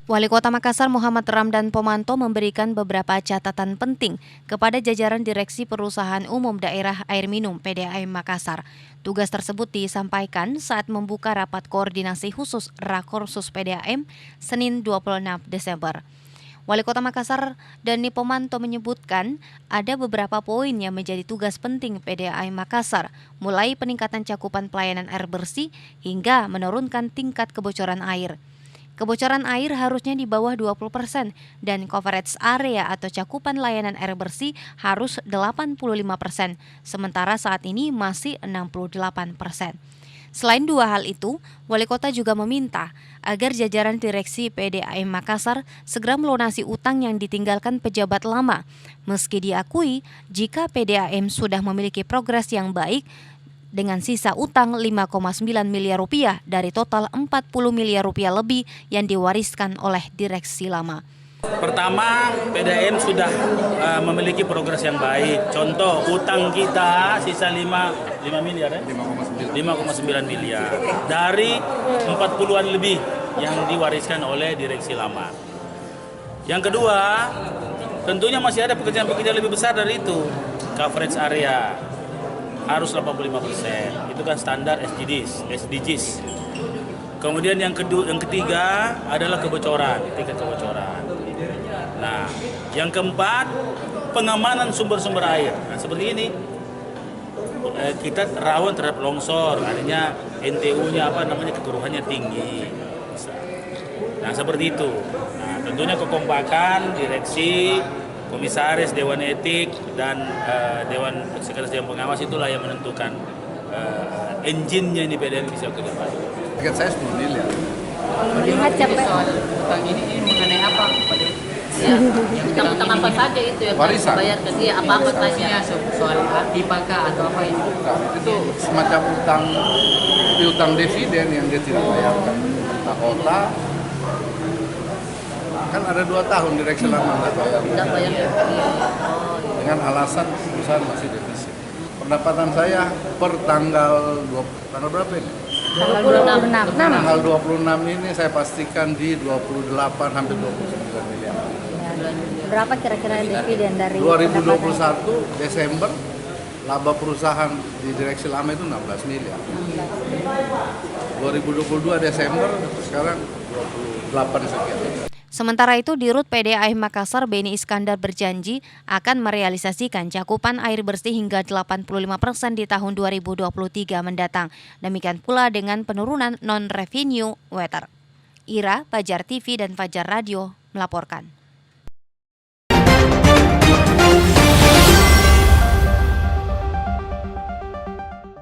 Wali Kota Makassar Muhammad Ramdan Pomanto memberikan beberapa catatan penting kepada jajaran Direksi Perusahaan Umum Daerah Air Minum PDAM Makassar. Tugas tersebut disampaikan saat membuka rapat koordinasi khusus Rakorsus PDAM Senin 26 Desember. Wali Kota Makassar Dani Pomanto menyebutkan ada beberapa poin yang menjadi tugas penting PDAM Makassar, mulai peningkatan cakupan pelayanan air bersih hingga menurunkan tingkat kebocoran air. Kebocoran air harusnya di bawah 20% dan coverage area atau cakupan layanan air bersih harus 85%, sementara saat ini masih 68%. Selain dua hal itu, Wali Kota juga meminta agar jajaran Direksi PDAM Makassar segera melunasi utang yang ditinggalkan pejabat lama. Meski diakui, jika PDAM sudah memiliki progres yang baik, dengan sisa utang 5,9 miliar rupiah dari total 40 miliar rupiah lebih yang diwariskan oleh direksi lama. Pertama, PDAM sudah memiliki progres yang baik. Contoh, utang kita sisa 5 miliar ya? 5,9 miliar dari 40-an lebih yang diwariskan oleh direksi lama. Yang kedua, tentunya masih ada pekerjaan-pekerjaan lebih besar dari itu. Coverage area harus 85%, itu kan standar SDGs. Kemudian yang ketiga adalah tingkat kebocoran. Nah, yang keempat, pengamanan sumber-sumber air. Nah, seperti ini, kita rawan terhadap longsor, artinya NTU-nya kekeruhannya tinggi. Nah, seperti itu. Nah, tentunya kekompakan direksi, komisaris, Dewan Etik, dan Dewan Sekretaris Dewan Pengawas itulah yang menentukan engine-nya ini PDAM bisa ke depan. Tiket saya 10 miliar. Melihat soal utang ini mengenai apa? Utang apa saja itu yang harus dibayarkan? Iya, apa saja? Soal IPK atau apa ini? Itu semacam utang dividen yang dia tidak bayarkan. Nah, kota kan ada 2 tahun direksi lama nggak bayar. Dengan alasan perusahaan masih defisit. Pendapatan saya per tanggal berapa ini? Tanggal 26 ini saya pastikan di 28 hampir 29 miliar. Berapa kira-kira dividen dari 2021 Desember laba perusahaan di direksi lama itu 16 miliar. 2022 Desember sekarang 28 sekian. Sementara itu, Dirut PDAM Makassar Beni Iskandar berjanji akan merealisasikan cakupan air bersih hingga 85% di tahun 2023 mendatang. Demikian pula dengan penurunan non-revenue water. Ira, Fajar TV dan Fajar Radio melaporkan.